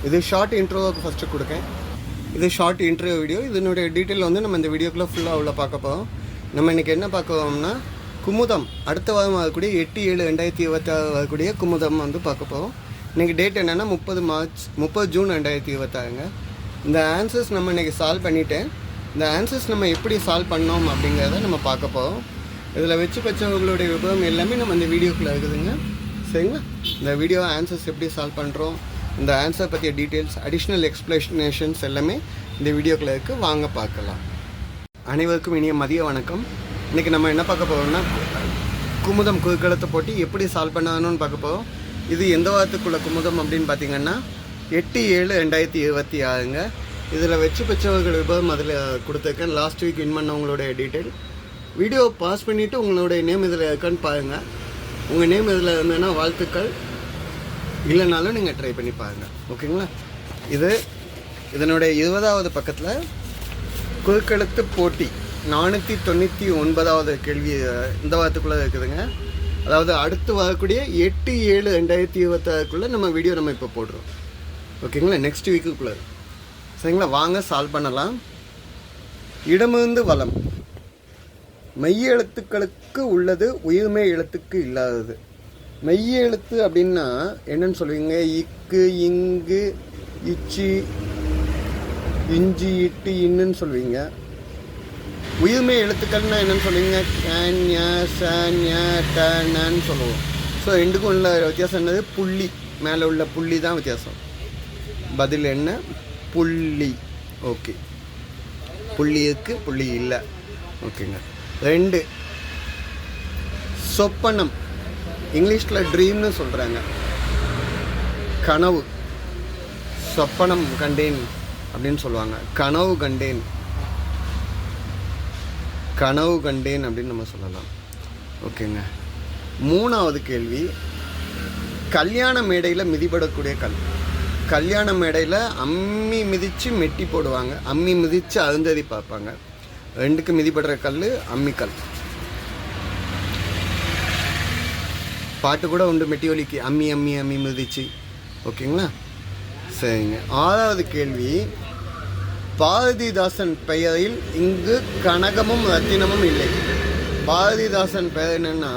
இது short இன்ட்ரோவுக்கு first கொடுக்கேன். இது short intro video. இதனுடைய டீட்டெயில் வந்து நம்ம இந்த வீடியோக்குள்ளே ஃபுல்லாக உள்ள பார்க்க போகிறோம். நம்ம இன்றைக்கி என்ன பார்க்கவோம்னா குமுதம் அடுத்த வாரம் வரக்கூடிய 8/7/2026 வரக்கூடிய குமுதம் வந்து பார்க்க போகிறோம். இன்றைக்கி டேட் என்னென்னா 30 ஜூன் 2026ங்க. இந்த ஆன்சர்ஸ் நம்ம இன்றைக்கி சால்வ் பண்ணிவிட்டேன். இந்த ஆன்சர்ஸ் நம்ம எப்படி சால்வ் பண்ணோம் அப்படிங்கிறத நம்ம பார்க்க போகிறோம். இதில் வச்சு பச்சவங்களுடைய விபரம் எல்லாமே நம்ம இந்த வீடியோக்குள்ளே இருக்குதுங்க. சரிங்களா? இந்த வீடியோ ஆன்சர்ஸ் எப்படி சால்வ் பண்ணுறோம், இந்த ஆன்சர் பற்றிய டீட்டெயில்ஸ், அடிஷ்னல் எக்ஸ்ப்ளனேஷன்ஸ் எல்லாமே இந்த வீடியோக்குள்ளே இருக்குது. வாங்க பார்க்கலாம். அனைவருக்கும் இனிய மதிய வணக்கம். இன்றைக்கி நம்ம என்ன பார்க்க போகிறோம்னா குமுதம் குறுக்கெழுத்து போட்டி எப்படி சால்வ் பண்ணணும்னு பார்க்க போகிறோம். இது எந்த வாரத்துக்குள்ள குமுதம் அப்படின்னு பார்த்தீங்கன்னா 8/7/2026ங்க. இதில் வெற்றி பெற்றவர்கள் விபரம் அதில் கொடுத்துருக்கேன். லாஸ்ட் வீக் வின் பண்ணவங்களுடைய டீட்டெயில். வீடியோ பாஸ் பண்ணிவிட்டு உங்களுடைய நேம் இதில் இருக்கான்னு பாருங்கள். உங்கள் நேம் இதில் இருந்ததுன்னா வாழ்த்துக்கள், இல்லைனாலும் நீங்கள் ட்ரை பண்ணி பாருங்கள். ஓகேங்களா? இதனுடைய 20வது பக்கத்தில் குறுக்கெழுத்து போட்டி 499வது கேள்வி இந்த வாரத்துக்குள்ளே இருக்குதுங்க. அதாவது அடுத்து வரக்கூடிய 8/7/2026க்குள்ளே நம்ம வீடியோ நம்ம இப்போ போடுறோம். ஓகேங்களா? நெக்ஸ்ட் வீக்குக்குள்ளே. சரிங்களா? வாங்க சால்வ் பண்ணலாம். இடமிருந்து வலம். மெய்ய எழுத்துக்களுக்கு உள்ளது, உயிர்மை எழுத்துக்கு இல்லாதது. மெய்ய எழுத்து அப்படின்னா என்னன்னு சொல்லுவீங்க? இக்கு, இங்கு, இச்சி, இஞ்சி, இட்டு, இன்னுன்னு சொல்லுவீங்க. உயிர்மை எழுத்துக்கள்னா என்னன்னு சொல்லுவீங்க? கேன், ஞ, ச, ஞ, ட, னன்னு சொல்லுவோம். ஸோ ரெண்டுக்கும் உள்ள வித்தியாசம் என்னது? புள்ளி. மேலே உள்ள புள்ளி தான் வித்தியாசம். பதில் என்ன? புள்ளி. ஓகே, புள்ளி இருக்கு, புள்ளி இல்லை. ஓகேங்க. 2 சொப்பனம். இங்கிலீஷில் ட்ரீம்னு சொல்கிறாங்க. கனவு. சொப்பனம் கண்டேன் அப்படின்னு சொல்லுவாங்க. கனவு கண்டேன், கனவு கண்டேன் அப்படின்னு நம்ம சொல்லலாம். ஓகேங்க. 3வது கேள்வி கல்யாண மேடையில் மிதிப்படக்கூடிய கல். கல்யாண மேடையில் அம்மி மிதித்து மெட்டி போடுவாங்க, அம்மி மிதித்து அருந்ததி பார்ப்பாங்க. 2க்கு மிதிப்படுற கல் அம்மிக்கல். பாட்டு கூட உண்டு மெட்டி ஒலிக்கு, அம்மி அம்மி அம்மி மிதிச்சு. ஓகேங்களா? சரிங்க. 6வது கேள்வி பாரதிதாசன் பெயரில் இங்கு கனகமும் ரத்தினமும் இல்லை. பாரதிதாசன் பெயர் என்னன்னா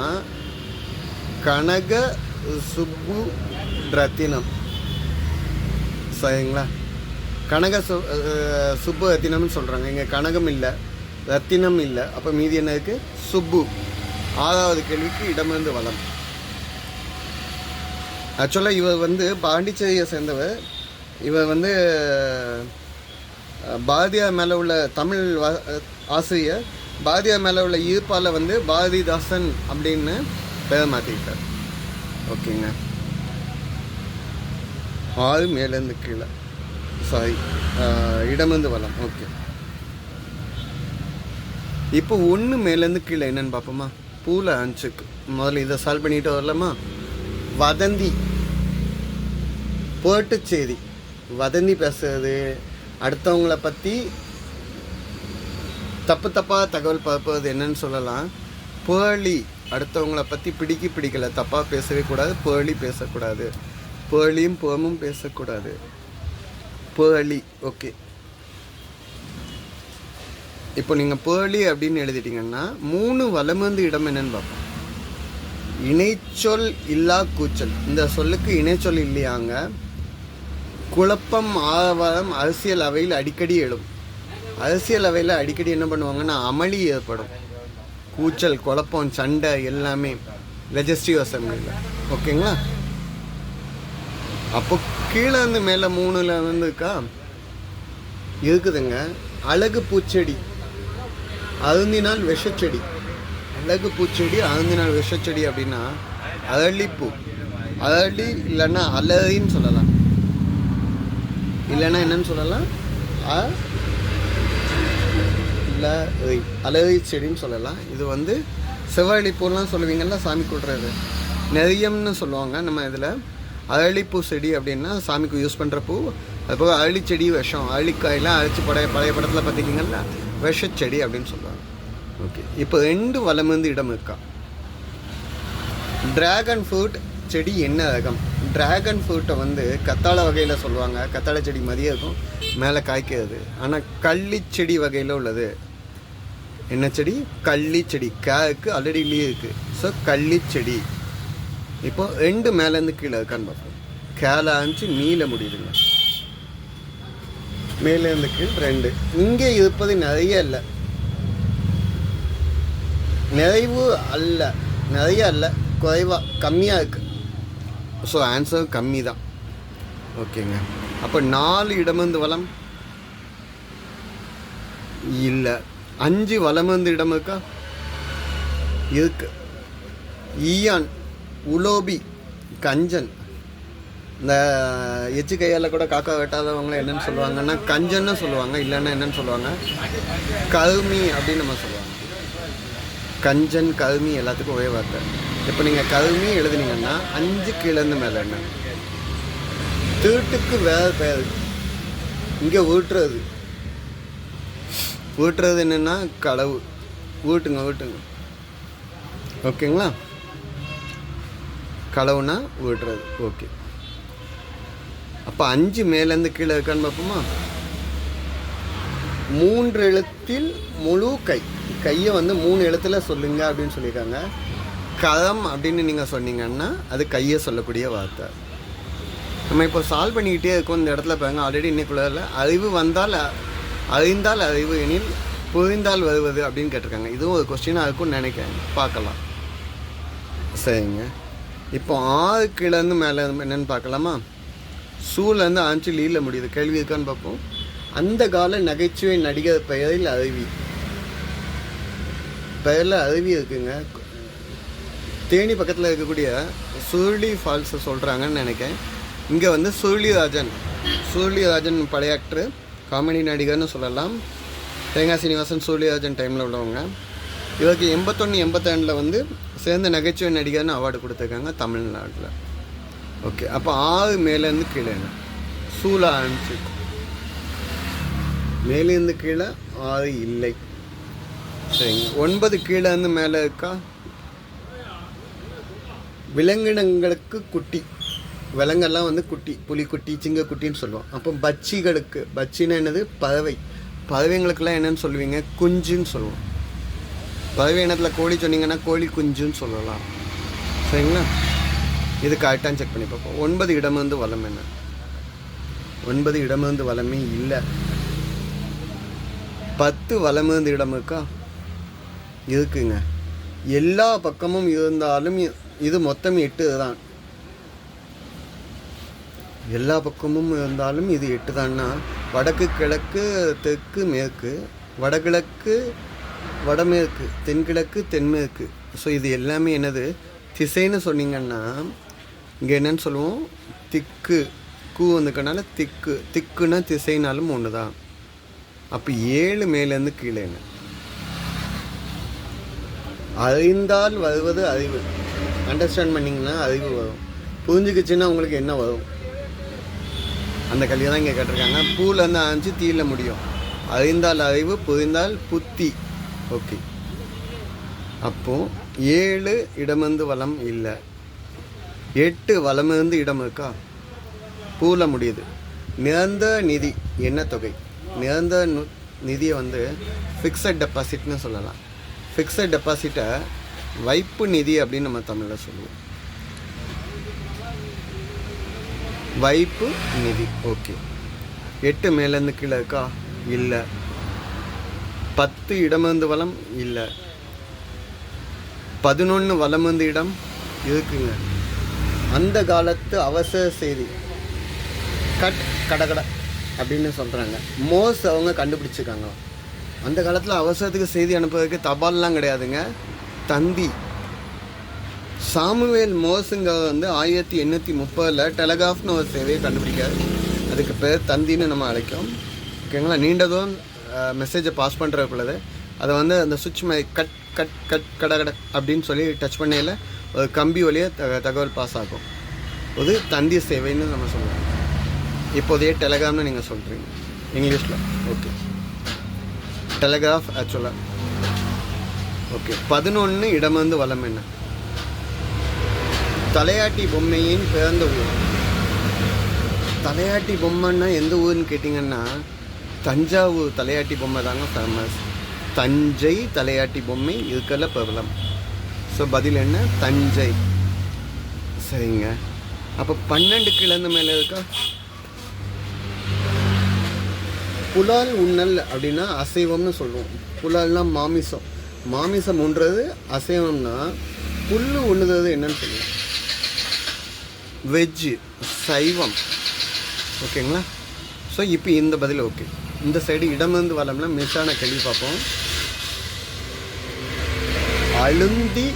கனக சுப்பு ரத்தினம். சரிங்களா? கனக சுப்பு ரத்தினம்னு சொல்கிறாங்க. இங்கே கனகம் இல்லை, ரத்தினம் இல்லை. அப்போ மீதி என்ன இருக்குது? சுப்பு. 6வது கேள்விக்கு இடமிருந்து வலம். ஆக்சுவலாக இவர் வந்து பாண்டிச்சேரியை சேர்ந்தவர். இவர் வந்து பாரதியார் மேலே உள்ள தமிழ் ஆசிரியர். பாரதியார் மேலே உள்ள ஈர்ப்பால் வந்து பாரதிதாசன் அப்படின்னு பேர் மாற்றிக்கிட்டார். ஓகேங்க. 6 மேலேருந்து கீழே, சாரி, இடமிருந்து வலம். ஓகே. இப்போ 1 மேலேருந்து கீழே என்னன்னு பார்ப்போமா? பூல அஞ்சுக்கு முதல்ல இதை சால்வ் பண்ணிட்டு வரலாமா? வதந்தி, போட்டு செய்தி. வதந்தி பேசுறது, அடுத்தவங்கள பற்றி தப்பாக தகவல் பார்ப்பது என்னன்னு சொல்லலாம்? பேர்லி. அடுத்தவங்கள பற்றி பிடிக்கல, தப்பாக பேசவே கூடாது, பேர்லி பேசக்கூடாது. பேர்லியும் புறமும் பேசக்கூடாது. பேர்லி. ஓகே. இப்போ நீங்கள் பேர்லி அப்படின்னு எழுதிட்டீங்கன்னா 3 வலமிருந்து இடம் என்னன்னு பார்ப்போம். இணைச்சொல் இல்லா கூச்சல். இந்த சொல்லுக்கு இணைச்சொல் இல்லையாங்க. குழப்பம், ஆரவாரம் அரசியல் அவையில் அடிக்கடி எழும். அரசியல் அவையில் அடிக்கடி என்ன பண்ணுவாங்கன்னா அமளி ஏற்படும். கூச்சல், குழப்பம், சண்டை எல்லாமே லெஜிஸ்டிவ் அசம்பிளியில். ஓகேங்களா? அப்போ கீழே இருந்து மேலே 3ல் வந்து இருக்கா இருக்குதுங்க. அழகு பூச்செடி, அருந்தினால் விஷச்செடி. அழகு பூச்செடி, அருந்தினால் விஷச்செடி அப்படின்னா அரளிப்பூ. அரளி இல்லைன்னா அலரின்னு சொல்லலாம். இல்லைன்னா என்னன்னு சொல்லலாம்? அலரி செடின்னு சொல்லலாம். இது வந்து செவ்வரளிப்பூலாம் சொல்லுவீங்கள்ல சாமி கொடுறது, நெறியம்னு சொல்லுவாங்க. நம்ம இதில் அரளிப்பூ செடி அப்படின்னா சாமிக்கு யூஸ் பண்ணுற பூ. அதுபோக அரளி செடி விஷம், அரளிக்காயெல்லாம் அரைச்சி பழைய படத்தில் பார்த்திங்கன்னா விஷச்செடி அப்படின்னு சொல்லுவாங்க. ஓகே. இப்போ 2 வலமிருந்து இடம் இருக்கா. டிராகன் ஃப்ரூட் செடி என்ன ரகம்? ட்ராகன் ஃப்ரூட்டை வந்து கத்தாழை வகையில் சொல்லுவாங்க. கத்தாழை செடி மாதிரியே இருக்கும், மேலே காய்க்கிறது. ஆனால் கள்ளிச்செடி வகையில் உள்ளது. என்ன செடி? கள்ளிச்செடி. கேக்கு ஆல்ரெடி இல்லையே இருக்குது. ஸோ கள்ளிச்செடி. இப்போ 2 மேலேருந்து கீழே இருக்கான்னு பார்ப்போம். கேல ஆரம்பிச்சு நீல முடியுதுங்க. மேலேருந்து கீழ் 2. இங்கே இருப்பது நிறைய இல்லை, நிறைவு அல்ல, நிறைய அல்ல, குறைவாக கம்மியாக இருக்குது. ஸோ ஆன்சர் கம்மி தான். ஓகேங்க. அப்போ 4 இடமிருந்து வளம் இல்லை. 5 வளமிருந்து இடம் இருக்கா? இருக்கு. ஈயான், உலோபி, கஞ்சன். இந்த எச்சு கையால் கூட காக்கா வெட்டாதவங்களை என்னென்னு சொல்லுவாங்கன்னா கஞ்சன்னு சொல்லுவாங்க, இல்லைன்னா என்னென்னு சொல்லுவாங்க, கருமி அப்படின்னு நம்ம சொல்லுவாங்க. கஞ்சன், கருமி எல்லாத்துக்கும் ஒரே வார்த்தை. இப்போ நீங்கள் கருமி எழுதுனீங்கன்னா 5 கீழேருந்து மேலே என்ன? தீட்டுக்கு வேறு பேர். இங்கே ஊட்டுறது. ஊட்டுறது என்னென்னா களவு. ஊட்டுங்க. ஓகேங்களா? களவுனா ஊட்டுறது. ஓகே. அப்போ 5 மேலேருந்து கீழே இருக்கான்னு பார்ப்போமா? 3 எழுத்தில் முழு கை. கையை வந்து 3 எழுத்தில் சொல்லுங்க அப்படின்னு சொல்லியிருக்காங்க. கதம் அப்படின்னு நீங்கள் சொன்னீங்கன்னா அது கையை சொல்லக்கூடிய வார்த்தை. நம்ம இப்போ சால்வ் பண்ணிக்கிட்டே இருக்கோம். இந்த இடத்துல பாருங்க, ஆல்ரெடி இன்னைக்குள்ள அறிவு வந்தால் அறிந்தால் அறிவு எனில் புரிந்தால் வருவது அப்படின்னு கேட்டிருக்காங்க. இதுவும் ஒரு கொஸ்டினாக இருக்கும்னு நினைக்கிறேன். பார்க்கலாம். சரிங்க. இப்போ 6 கீழேருந்து மேலே என்னென்னு பார்க்கலாமா? சூலேருந்து ஆரம்பிச்சு லீல முடியுது. கேள்வி இருக்கான்னு பார்ப்போம். அந்த கால நகைச்சுவை நடிகர் பெயரில் அருவி. பெயரில் அருவி இருக்குங்க. தேனி பக்கத்தில் இருக்கக்கூடிய சுருளி ஃபால்ஸை சொல்கிறாங்கன்னு நினைக்கிறேன். இங்கே வந்து சுருளிராஜன் பழைய ஆக்டரு, காமெடி நடிகர்னு சொல்லலாம். தேங்காய் சீனிவாசன், சுருளிராஜன் டைமில் உள்ளவங்க. இவருக்கு 81, 82 வந்து சேர்ந்த நகைச்சுவை நடிகர்னு அவார்டு கொடுத்துருக்காங்க தமிழ்நாட்டில். ஓகே. அப்போ 6 மேலேருந்து கீழே சூலா ஆரம்பிச்சு. மேலேருந்து கீழே 6 இல்லை. சரிங்க. 9 கீழேருந்து மேலே இருக்கா? விலங்கினங்களுக்கு குட்டி. விலங்கெல்லாம் வந்து குட்டி, புலிக்குட்டி, சிங்கக்குட்டின்னு சொல்லுவோம். அப்போ பட்சிகளுக்கு, பட்சின்னா என்னது? பறவை. பறவைங்களுக்கெல்லாம் என்னென்னு சொல்லுவீங்க? குஞ்சுன்னு சொல்லுவோம். பறவை இனத்தில் கோழி சொன்னீங்கன்னா கோழி குஞ்சுன்னு சொல்லலாம். சரிங்களா? இது கரெக்டாக செக் பண்ணி பார்ப்போம். 9 இடமிருந்து வளம் என்ன? 9 இடமிருந்து வளமே இல்லை. 10 வளமிருந்து இடம் இருக்கா? இருக்குங்க. எல்லா பக்கமும் இருந்தாலும் இது மொத்தம் 8 தான். எல்லா பக்கமும் இருந்தாலும் இது 8 தான்னா வடக்கு, கிழக்கு, தெற்கு, மேற்கு, வடகிழக்கு, வடமேற்கு, தென்கிழக்கு, தென்மேற்கு. ஸோ இது எல்லாமே என்னது? திசைன்னு சொன்னீங்கன்னா இங்கே என்னன்னு சொல்லுவோம்? திக்கு. கூ வந்துக்கனால திக்கு. திக்குன்னா திசைனாலும் ஒன்று தான். அப்போ 7 மேலேருந்து கீழே என்ன? அறிந்தால் வருவது அறிவு. அண்டர்ஸ்டாண்ட் பண்ணிங்கன்னா அறிவு வரும். புரிஞ்சுக்கிச்சுன்னா உங்களுக்கு என்ன வரும்? அந்த கல்வியை தான் இங்கே கேட்டிருக்காங்க. பூலேருந்து ஆரம்பிச்சு தீயில் முடியும். அறிந்தால் அறிவு, புரிந்தால் புத்தி. ஓகே. அப்போது 7 இடமிருந்து வளம் இல்லை. 8 வளமிருந்து இடம் இருக்கா? பூவில் முடியுது. நிரந்தர நிதி என்ன தொகை? நிரந்தர நிதியை வந்து ஃபிக்ஸட் டெபாசிட்னு சொல்லலாம். ஃபிக்ஸட் டெபாசிட்டை வைப்பு நிதி அப்படின்னு நம்ம தமிழில் சொல்லுவோம். வைப்பு நிதி. ஓகே. 8 மேலேருந்து கீழே இருக்கா? இல்லை. 10 இடமிருந்து வளம் இல்லை. 11 வளமிருந்து இடம் இருக்குங்க. அந்த காலத்து அவசர செய்தி கடகடை அப்படின்னு சொல்கிறாங்க. மோஸ் அவங்க கண்டுபிடிச்சிருக்காங்க. அந்த காலத்தில் அவசரத்துக்கு செய்தி அனுப்புறதுக்கு தபால்லாம் கிடையாதுங்க, தந்தி. சாமுவேல் மோஸுங்க வந்து 1830 டெலகிராஃப்னு ஒரு சேவையை கண்டுபிடிக்காது. அதுக்கு பேர் தந்தின்னு நம்ம அழைக்கும். ஓகேங்களா? நீண்டதும் மெசேஜை பாஸ் பண்ணுறதுக்குள்ளது அதை வந்து அந்த சுவிட்ச் மாதிரி கட் கட் கட் கடகட அப்படின்னு சொல்லி டச் பண்ணையில் ஒரு கம்பி வழியாக தகவல் பாஸ் ஆகும். ஒரு தந்தி சேவைன்னு நம்ம சொல்லுவோம். இப்போதைய டெலகிராம்னு நீங்கள் சொல்கிறீங்க இங்கிலீஷில். ஓகே. டெலகிராஃப் ஆக்சுவலாக. ஓகே. 11 இடமிருந்து வளம் என்ன? தலையாட்டி பொம்மையின் பிறந்த ஊர். தலையாட்டி பொம்மைன்னா எந்த ஊருன்னு கேட்டிங்கன்னா தஞ்சாவூர் தலையாட்டி பொம்மை தாங்க ஃபேமஸ். தஞ்சை தலையாட்டி பொம்மை இதுக்கெல்லாம் பிரபலம். ஸோ பதில் என்ன? தஞ்சை. சரிங்க. அப்போ 12 கிழந்து மேலே இருக்கா? புலால் உண்ணல் அப்படின்னா அசைவம்னு சொல்லுவோம். புலால்னா மாமிசம். மாமிசம் உண்றது அசைவம்னா புல் உண்ணுறது என்னன்னு சொல்லுவோம்? வெஜ்ஜு, சைவம். ஓகேங்களா? ஸோ இப்போ இந்த பதில் ஓகே. இந்த சைடு இடமிருந்து வளம்னா மிஸ்ஸான கேள்வி பார்ப்போம். அழுந்தி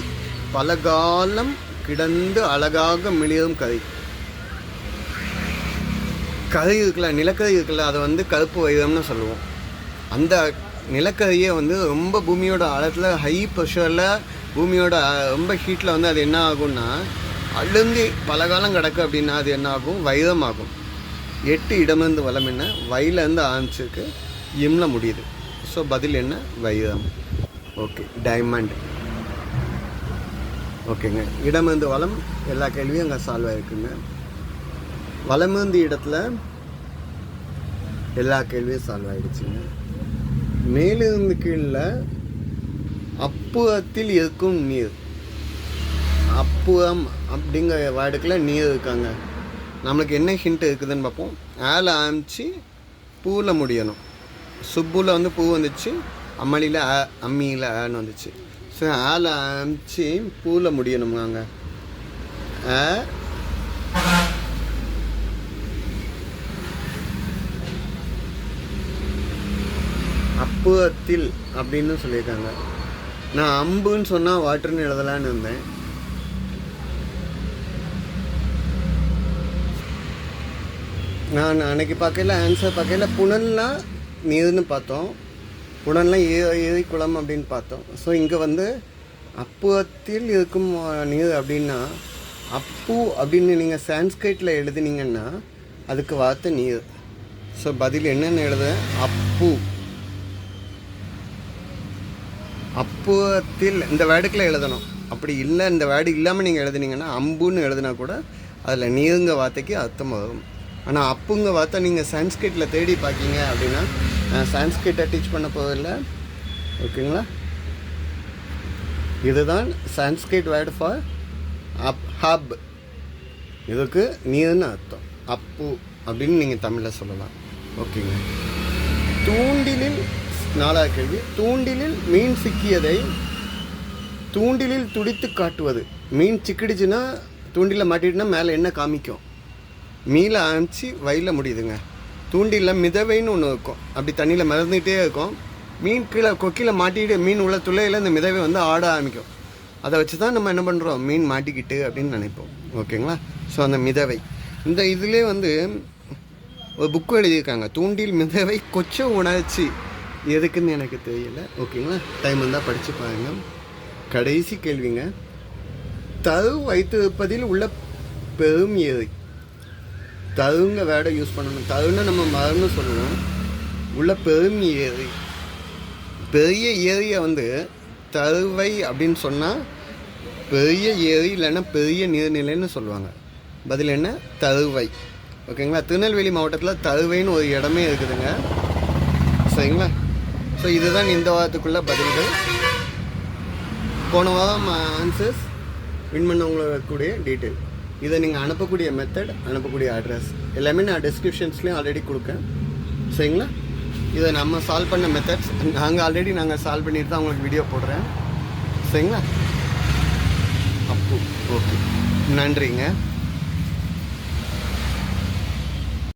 பலகாலம் கிடந்து அழகாக மிளிரும் கதை. கதை இருக்குல்ல, நிலக்கதை இருக்குல்ல, அதை வந்து கருப்பு வைரம்னு சொல்லுவோம். அந்த நிலக்கதையே வந்து ரொம்ப பூமியோட ஆழத்தில் ஹை ப்ரெஷரில் பூமியோட ரொம்ப ஹீட்டில் வந்து அது என்ன ஆகும்னா அழுந்தி பலகாலம் கிடக்கு அப்படின்னா அது என்ன ஆகும்? வைரம் ஆகும். 8 இடமிருந்து வளம் என்ன? வயலேருந்து ஆரம்பிச்சிருக்கு, இம்ல முடியுது. ஸோ பதில் என்ன? வைரம். ஓகே. டைமண்ட். ஓகேங்க. இடமிருந்து வளம் எல்லா கேள்வியும் அங்கே சால்வ் ஆகிருக்குங்க. வளமிருந்து இடத்துல எல்லா கேள்வியும் சால்வ் ஆகிடுச்சுங்க. மேலிருந்து கீழே அப்புறத்தில் இருக்கும் நீர். அப்புறம் அப்படிங்கிற வேர்டுக்குள்ள நீர் இருக்காங்க. நம்மளுக்கு என்ன ஹிண்ட் இருக்குதுன்னு பார்ப்போம். ஆல ஆரம்பிச்சு பூவில் முடியணும். சுப்புவில் வந்து பூ வந்துச்சு, அம்மளியில் அம்மியில் ஆன்னு வந்துச்சு. ஸோ ஆல ஆரம்பிச்சு பூவில் முடியணுமாங்க. அப்புறத்தில் அப்படின்னு சொல்லியிருக்காங்க. நான் அம்புன்னு சொன்னால் வாட்டர்னு எழுதலான்னு இருந்தேன். நான் அன்னைக்கு பார்க்கல ஆன்சர் பார்க்கல புனல்லாம் நீர்னு பார்த்தோம். புனல்லாம் ஏரி குளம் அப்படின்னு பார்த்தோம். ஸோ இங்கே வந்து அப்புறத்தில் இருக்கும் நீர் அப்படின்னா அப்பு அப்படின்னு நீங்கள் சான்ஸ்கிரிட்டில் எழுதுனீங்கன்னா அதுக்கு வார்த்தை நீர். ஸோ பதில் என்னென்னு எழுத? அப்பு. அப்புறத்தில் இந்த வேர்டுக்குள்ளே எழுதணும். அப்படி இல்லை, இந்த வேர்டு இல்லாமல் நீங்கள் எழுதுனீங்கன்னா அம்புன்னு எழுதுனா கூட அதில் நீருங்க வார்த்தைக்கு அர்த்தம் வரும். ஆனால் அப்புங்க வார்த்தை நீங்கள் சான்ஸ்கிரிட்டில் தேடி பார்க்கிங்க அப்படின்னா சான்ஸ்கிரிட்டை டீச் பண்ண போதில்லை. ஓகேங்களா? இதுதான் சான்ஸ்கிரிட் வேர்டு ஃபார் ஹப். இதுக்கு நீர்னு அர்த்தம். அப்பு அப்படின்னு நீங்கள் தமிழில் சொல்லலாம். ஓகேங்க. தூண்டிலில் 4வது கேள்வி. தூண்டிலில் மீன் சிக்கியதை தூண்டிலில் துடித்து காட்டுவது. மீன் சிக்கிடுச்சுன்னா தூண்டிலில் மாட்டிட்டுனா மேலே என்ன காமிக்கும்? மீள ஆரம்பிச்சு வயலில் முடியுதுங்க. தூண்டிலில் மிதவைன்னு ஒன்று இருக்கும். அப்படி தண்ணியில் மிதந்துகிட்டே இருக்கும். மீன் கீழே கொக்கியில் மாட்டிட்டு மீன் உள்ள துளையில் இந்த மிதவை வந்து ஆட ஆரம்பிக்கும். அதை வச்சு தான் நம்ம என்ன பண்ணுறோம்? மீன் மாட்டிக்கிட்டு அப்படின்னு நினைப்போம். ஓகேங்களா? ஸோ அந்த மிதவை இந்த இதிலே வந்து ஒரு புக்கு எழுதியிருக்காங்க. தூண்டில் மிதவை கொச்ச உணர்ச்சி எதுக்குன்னு எனக்கு தெரியல. ஓகேங்களா? டைம் இருந்தால் படித்து பாருங்க. கடைசி கேள்விங்க. தரு வைத்திருப்பதில் உள்ள பெரும் ஏரி. தருங்க வேர்டை யூஸ் பண்ணணும். தருன்னு நம்ம மரம்னு சொல்லுவோம். உள்ள பெரும் ஏரி. பெரிய ஏரியை வந்து தருவை அப்படின்னு சொன்னால் பெரிய ஏரி இல்லைன்னா பெரிய நீர்நிலைன்னு சொல்லுவாங்க. பதில் என்ன? தருவை. ஓகேங்களா? திருநெல்வேலி மாவட்டத்தில் தருவைன்னு ஒரு இடமே இருக்குதுங்க. சரிங்களா? ஸோ இதுதான் இந்த வாரத்துக்குள்ள பதில்கள். போன வாரம் ஆன்சர்ஸ் வின் பண்ணவங்களுடைய டீட்டெயில். இதை நீங்கள் அனுப்பக்கூடிய மெத்தட், அனுப்பக்கூடிய அட்ரஸ் எல்லாமே நான் டிஸ்கிரிப்ஷன்ஸ்லேயும் ஆல்ரெடி கொடுக்கேன். சரிங்களா? இதை நம்ம சால்வ் பண்ண மெத்தட்ஸ் நாங்கள் சால்வ் பண்ணிட்டு தான் உங்களுக்கு வீடியோ போடுறேன். சரிங்களா? அப்போ ஓகே, நன்றிங்க.